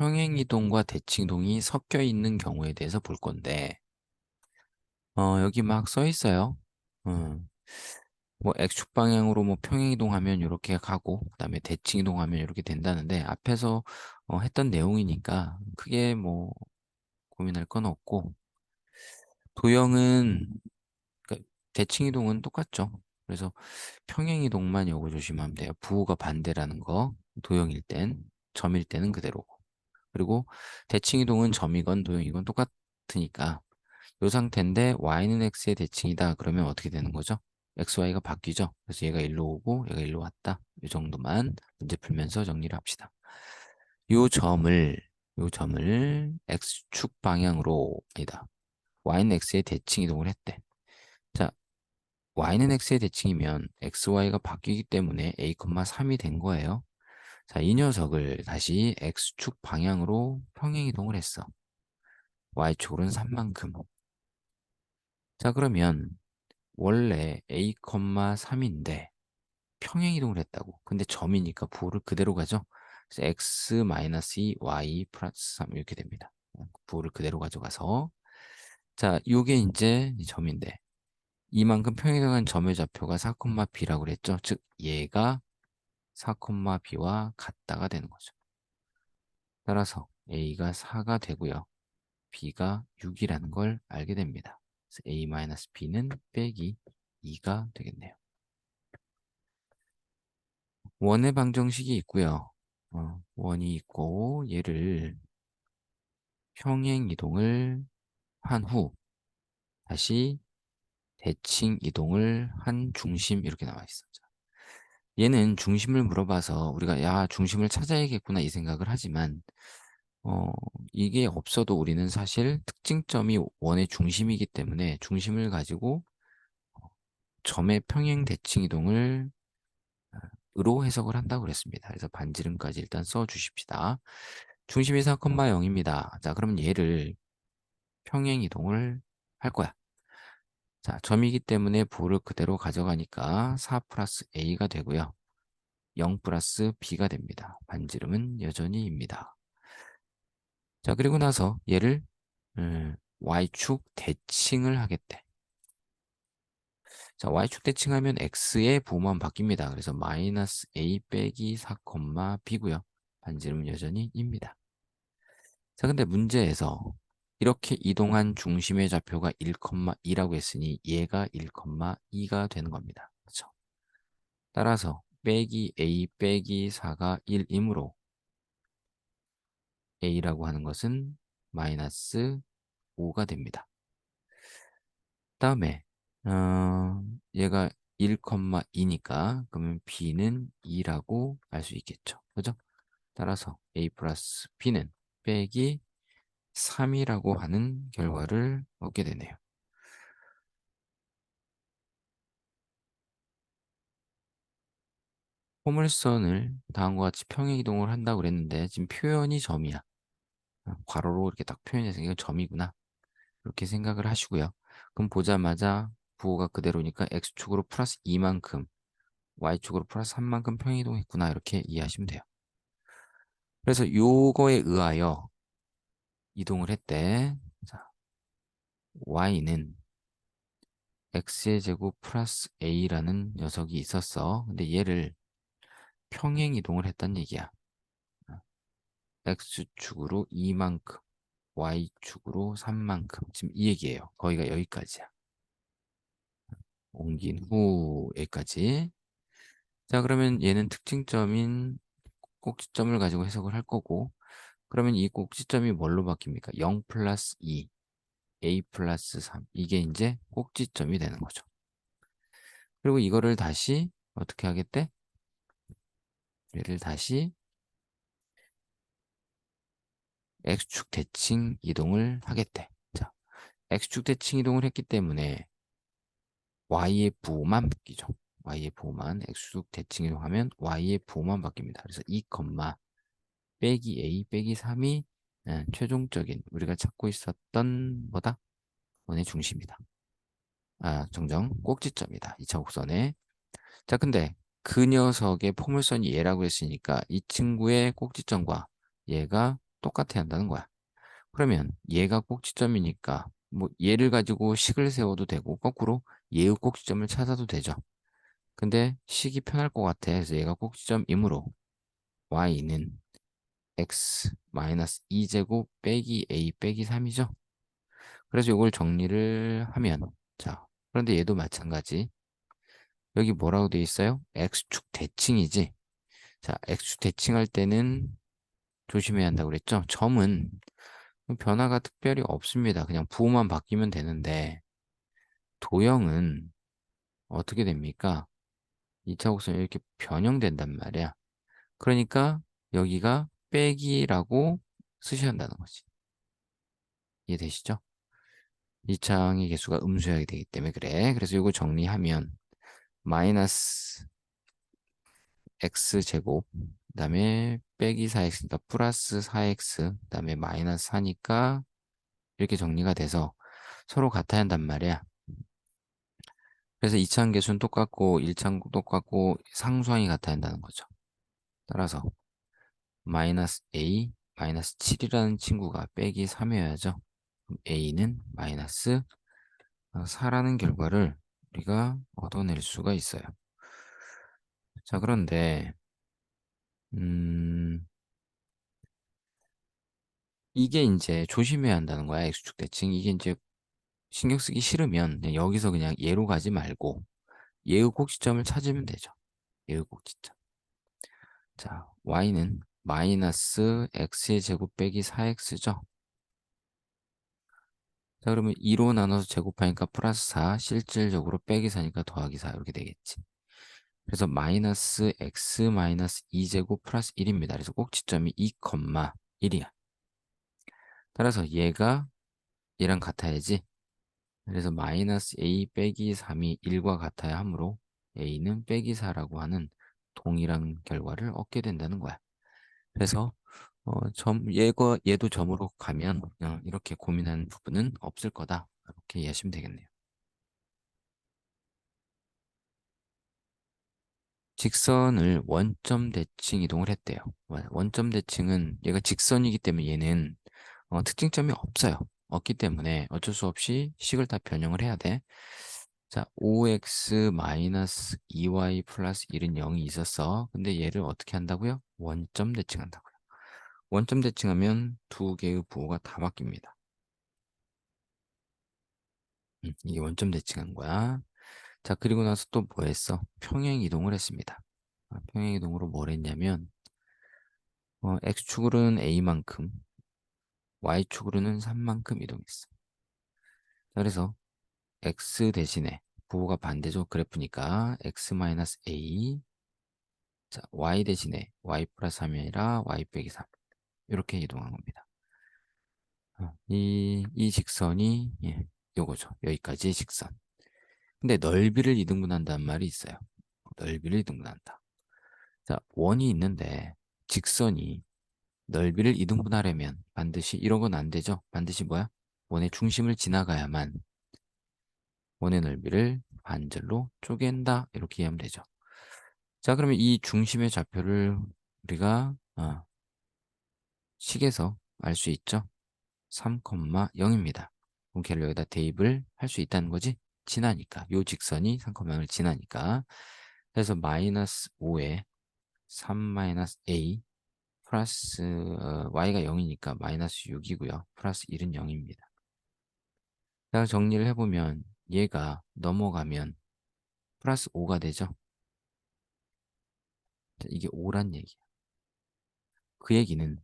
평행이동과 대칭이동이 섞여 있는 경우에 대해서 볼 건데, 여기 막 써 있어요. 음, 뭐 X축 방향으로 뭐 평행이동하면 이렇게 가고, 그다음에 대칭이동하면 이렇게 된다는데 앞에서 했던 내용이니까 크게 뭐 고민할 건 없고, 도형은 그러니까 대칭이동은 똑같죠. 그래서 평행이동만 요거 조심하면 돼요. 부호가 반대라는 거, 도형일 땐, 점일 때는 그대로고. 그리고 대칭이동은 점이건 도형이건 똑같으니까 이 상태인데 y는 x의 대칭이다. 그러면 어떻게 되는 거죠? x, y가 바뀌죠. 그래서 얘가 일로 오고 얘가 일로 왔다. 이 정도만 문제 풀면서 정리를 합시다. 요 점을 요 점을 x축 방향으로 아니다. y는 x의 대칭 이동을 했대. 자, y는 x의 대칭이면 x, y가 바뀌기 때문에 a, 3이 된 거예요. 자, 이 녀석을 다시 x축 방향으로 평행 이동을 했어. y축으로는 3만큼. 자, 그러면 원래 a, 3인데 평행 이동을 했다고. 근데 점이니까 부호를 그대로 가죠. 그래서 x-2 y 플러스 3 이렇게 됩니다. 부호를 그대로 가져가서 자, 요게 이제 이 점인데 이만큼 평행이동한 점의 좌표가 4,b라고 그랬죠. 즉 얘가 4,b와 같다가 되는 거죠. 따라서 a가 4가 되고요. b가 6이라는 걸 알게 됩니다. 그래서 a-b는 빼기 2가 되겠네요. 원의 방정식이 있고요. 원이 있고 얘를 평행 이동을 한 후 다시 대칭 이동을 한 중심 이렇게 나와 있어. 얘는 중심을 물어봐서 우리가 야 중심을 찾아야겠구나 이 생각을 하지만 어, 이게 없어도 우리는 사실 특징점이 원의 중심이기 때문에 중심을 가지고 점의 평행 대칭 이동을 으로 해석을 한다고 그랬습니다. 그래서 반지름까지 일단 써 주십시다. 중심이 4,0입니다. 자, 그러면 얘를 평행 이동을 할 거야. 자, 점이기 때문에 부호를 그대로 가져가니까 4 플러스 a가 되고요. 0 플러스 b가 됩니다. 반지름은 여전히입니다. 자, 그리고 나서 얘를 y축 대칭을 하겠대. 자, y축 대칭하면 x의 부호만 바뀝니다. 그래서 마이너스 a 빼기 4, b고요. 반지름은 여전히 입니다. 자, 근데 문제에서 이렇게 이동한 중심의 좌표가 1,2라고 했으니 얘가 1,2가 되는 겁니다. 그렇죠? 따라서 빼기 a 빼기 4가 1이므로 a라고 하는 것은 마이너스 5가 됩니다. 다음에 얘가 1,2니까 그러면 b는 2라고 알 수 있겠죠. 그죠? 따라서 a 플러스 b는 빼기 3이라고 하는 결과를 얻게 되네요. 포물선을 다음과 같이 평행 이동을 한다고 그랬는데 지금 표현이 점이야. 괄호로 이렇게 딱 표현해서 이건 점이구나. 이렇게 생각을 하시고요. 그럼 보자마자 부호가 그대로니까 x축으로 플러스 2만큼, y축으로 플러스 3만큼 평행 이동했구나. 이렇게 이해하시면 돼요. 그래서 요거에 의하여 이동을 했대. 자, y는 x의 제곱 플러스 a라는 녀석이 있었어. 근데 얘를 평행 이동을 했단 얘기야. x축으로 2만큼, y축으로 3만큼. 지금 이 얘기예요. 거기가 여기까지야. 옮긴 후에까지. 자, 그러면 얘는 특징점인 꼭지점을 가지고 해석을 할 거고, 그러면 이 꼭지점이 뭘로 바뀝니까? 0 플러스 2, a 플러스 3. 이게 이제 꼭지점이 되는 거죠. 그리고 이거를 다시 어떻게 하겠대? 얘를 다시 x축 대칭 이동을 하겠대. 자, x축 대칭 이동을 했기 때문에 y의 부호만 바뀌죠. y의 부호만 x축 대칭 이동하면 y의 부호만 바뀝니다. 그래서 2, 빼기 a 빼기 3이 최종적인 우리가 찾고 있었던 뭐다? 원의 중심이다. 정정 꼭지점이다. 2차 곡선에. 자, 근데 그 녀석의 포물선이 얘라고 했으니까 이 친구의 꼭지점과 얘가 똑같아야 한다는 거야. 그러면 얘가 꼭지점이니까 뭐 얘를 가지고 식을 세워도 되고 거꾸로 얘의 꼭지점을 찾아도 되죠. 근데 식이 편할 것 같아. 그래서 얘가 꼭지점이므로 y는 x 마이너스 2제곱 빼기 a 빼기 3이죠. 그래서 이걸 정리를 하면 자, 그런데 얘도 마찬가지. 여기 뭐라고 돼 있어요? x축 대칭이지. 자, x축 대칭할 때는 조심해야 한다고 그랬죠? 점은 변화가 특별히 없습니다. 그냥 부호만 바뀌면 되는데 도형은 어떻게 됩니까? 2차 곡선이 이렇게 변형된단 말이야. 그러니까 여기가 빼기라고 쓰셔야 한다는 거지. 이해되시죠? 이 창의 개수가 음수여야 되기 때문에 그래. 그래서 이거 정리하면 마이너스 x제곱 그다음에 빼기 4x니까 플러스 4x 그다음에 마이너스 4니까 이렇게 정리가 돼서 서로 같아야 한단 말이야. 그래서 2차항 계수는 똑같고 1차항 똑같고 상수항이 같아야 한다는 거죠. 따라서 마이너스 a 마이너스 7이라는 친구가 빼기 3이어야죠. a는 마이너스 4라는 결과를 우리가 얻어낼 수가 있어요. 자, 그런데 음, 이게 이제 조심해야 한다는 거야. X축 대칭. 이게 이제 신경 쓰기 싫으면 그냥 여기서 그냥 예로 가지 말고 예의 꼭지점을 찾으면 되죠. 예의 꼭지점. 자, y는 마이너스 x의 제곱 빼기 4x죠. 자, 그러면 2로 나눠서 제곱하니까 플러스 4, 실질적으로 빼기 4니까 더하기 4 이렇게 되겠지. 그래서 마이너스 x 마이너스 2제곱 플러스 1입니다. 그래서 꼭지점이 2, 1이야. 따라서 얘가 얘랑 같아야지. 그래서 마이너스 a 빼기 3이 1과 같아야 하므로 a는 빼기 4라고 하는 동일한 결과를 얻게 된다는 거야. 그래서 얘도 점으로 가면 이렇게 고민하는 부분은 없을 거다. 이렇게 이해하시면 되겠네요. 직선을 원점 대칭 이동을 했대요. 원점 대칭은 얘가 직선이기 때문에 얘는 특징점이 없어요. 없기 때문에 어쩔 수 없이 식을 다 변형을 해야 돼. 자, 5x-2y 플러스 1은 0이 있었어. 근데 얘를 어떻게 한다고요? 원점 대칭한다고요. 원점 대칭하면 두 개의 부호가 다 바뀝니다. 이게 원점 대칭한 거야. 자, 그리고 나서 또 뭐 했어? 평행 이동을 했습니다. 평행 이동으로 뭘 했냐면 x축으로는 a만큼, y축으로는 3만큼 이동했어. 자, 그래서 x 대신에 부호가 반대죠. 그래프니까 x-a 자, y 대신에 y 플러스 3이 아니라 y 빼기 3 이렇게 이동한 겁니다. 이 직선이 요거죠. 여기까지 직선. 근데 넓이를 이등분한다는 말이 있어요. 넓이를 이등분한다. 자, 원이 있는데 직선이 넓이를 이등분하려면 반드시 이런 건 안 되죠. 반드시 뭐야? 원의 중심을 지나가야만 원의 넓이를 반절로 쪼갠다. 이렇게 이해하면 되죠. 자, 그러면 이 중심의 좌표를 우리가 식에서 알 수 있죠. 3,0입니다. 그럼 걔를 여기다 대입을 할 수 있다는 거지? 지나니까. 요 직선이 3,0을 지나니까. 그래서 마이너스 5에 3 마이너스 a 플러스 y가 0이니까 마이너스 6이고요. 플러스 1은 0입니다. 자, 정리를 해보면 얘가 넘어가면 플러스 5가 되죠. 자, 이게 5란 얘기야. 그 얘기는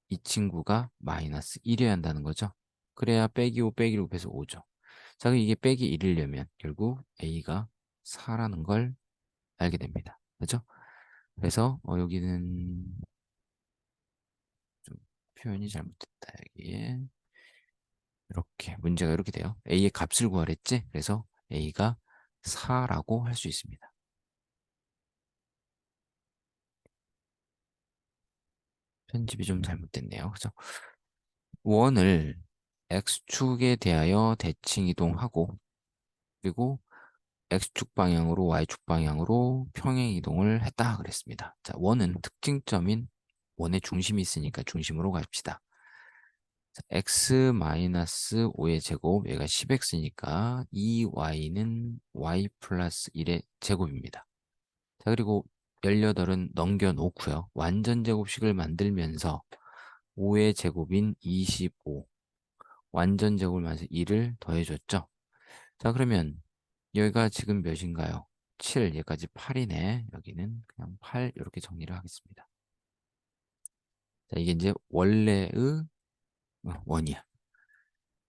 이 친구가 마이너스 1이어야 한다는 거죠. 그래야 빼기 5 빼기 6 해서 5죠. 자, 그럼 이게 빼기 1이려면 결국 a가 4라는 걸 알게 됩니다. 그렇죠? 그래서 여기는 좀 표현이 잘못됐다. 여기에 이렇게 문제가 이렇게 돼요. a의 값을 구하랬지? 그래서 a가 4라고 할 수 있습니다. 편집이 좀 잘못됐네요. 그죠? 원을 x축에 대하여 대칭 이동하고 그리고 x축 방향으로 y축 방향으로 평행 이동을 했다 그랬습니다. 자, 원은 특징점인 원의 중심이 있으니까 중심으로 갑시다. 자, x-5의 제곱, 얘가 10x니까 2y는 y 플러스 1의 제곱입니다. 자, 그리고 18은 넘겨놓고요. 완전 제곱식을 만들면서 5의 제곱인 25, 완전 제곱을 만들어서 1을 더해줬죠. 자, 그러면 여기가 지금 몇인가요? 7, 여기까지 8이네. 여기는 그냥 8 이렇게 정리를 하겠습니다. 자, 이게 이제 원래의 원이야.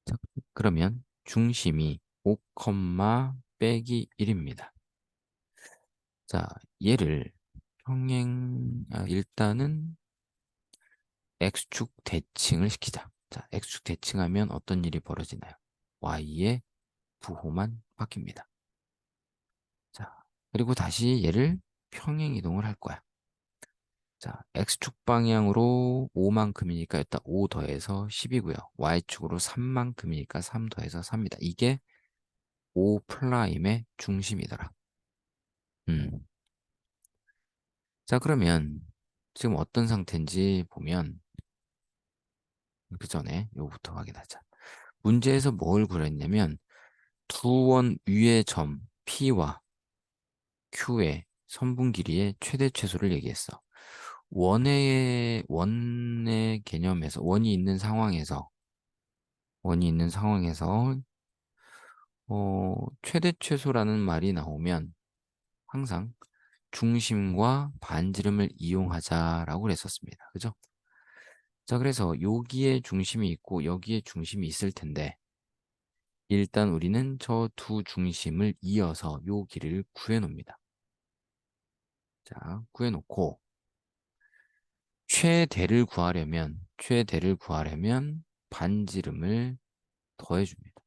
자, 그러면 중심이 5, 빼기 1입니다. 자, 얘를 일단은 x축 대칭을 시키자. 자, x축 대칭하면 어떤 일이 벌어지나요? y의 부호만 바뀝니다. 자, 그리고 다시 얘를 평행 이동을 할 거야. 자, x축 방향으로 5만큼이니까 일단 5 더해서 10이고요. y축으로 3만큼이니까 3 더해서 3이다. 이게 5 프라임의 중심이더라. 음. 자, 그러면 지금 어떤 상태인지 보면 그 전에 요거부터 확인하자. 문제에서 뭘 구했냐면 두 원 위의 점 P와 Q의 선분 길이의 최대 최소를 얘기했어. 원의 개념에서 원이 있는 상황에서 최대 최소라는 말이 나오면 항상 중심과 반지름을 이용하자라고 그랬었습니다. 그죠? 자, 그래서 여기에 중심이 있고 여기에 중심이 있을 텐데 일단 우리는 저 두 중심을 이어서 요 길이를 구해 놓습니다. 자, 구해 놓고 최대를 구하려면 반지름을 더해 줍니다.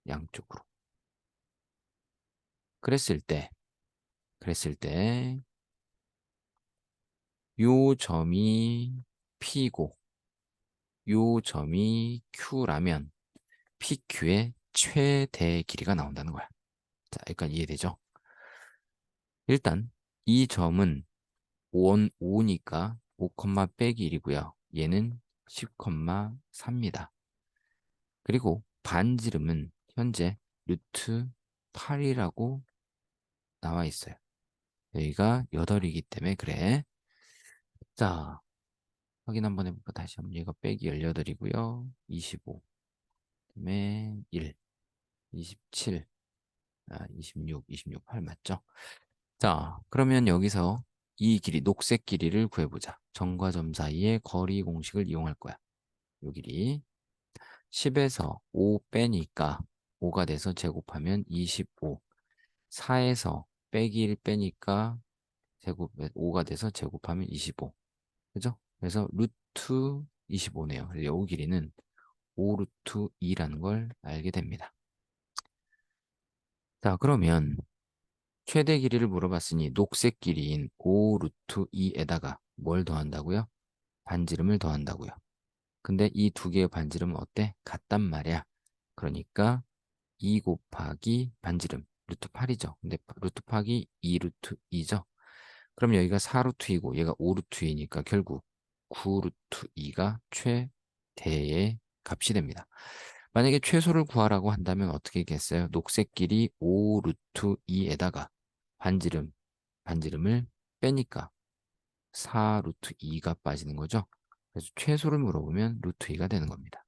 양쪽으로. 그랬을 때 요 점이 P고 요 점이 Q라면 PQ의 최대 길이가 나온다는 거야. 자, 여기까지 이해되죠? 일단 이 점은 5니까 5, 빼기 1이고요. 얘는 10,4입니다. 그리고 반지름은 현재 루트 8이라고 나와 있어요. 여기가 8이기 때문에 그래. 자, 확인 한번 해볼까? 다시 한번 얘가 빼기 18이고요. 25, 그다음에 1, 27, 26, 8 맞죠? 자, 그러면 여기서 이 길이, 녹색 길이를 구해보자. 점과 점 사이의 거리 공식을 이용할 거야. 요 길이 10에서 5 빼니까 5가 돼서 제곱하면 25. 4에서 빼기 1 빼니까 5가 돼서 제곱하면 25. 그죠? 그래서 루트 25네요. 요 길이는 5 루트 2라는 걸 알게 됩니다. 자, 그러면 최대 길이를 물어봤으니 녹색 길이인 5 루트 2에다가 뭘 더한다고요? 반지름을 더한다고요. 근데 이 두 개의 반지름은 어때? 같단 말이야. 그러니까 2 곱하기 반지름 루트 8이죠. 근데 루트 8이 2 루트 2죠. 그럼 여기가 4 루트 2고 얘가 5 루트 2니까 결국 9 루트 2가 최대의 값이 됩니다. 만약에 최소를 구하라고 한다면 어떻게 했겠어요? 녹색끼리 5 루트 2에다가 반지름을 빼니까 4 루트 2가 빠지는 거죠. 그래서 최소를 물어보면 루트 2가 되는 겁니다.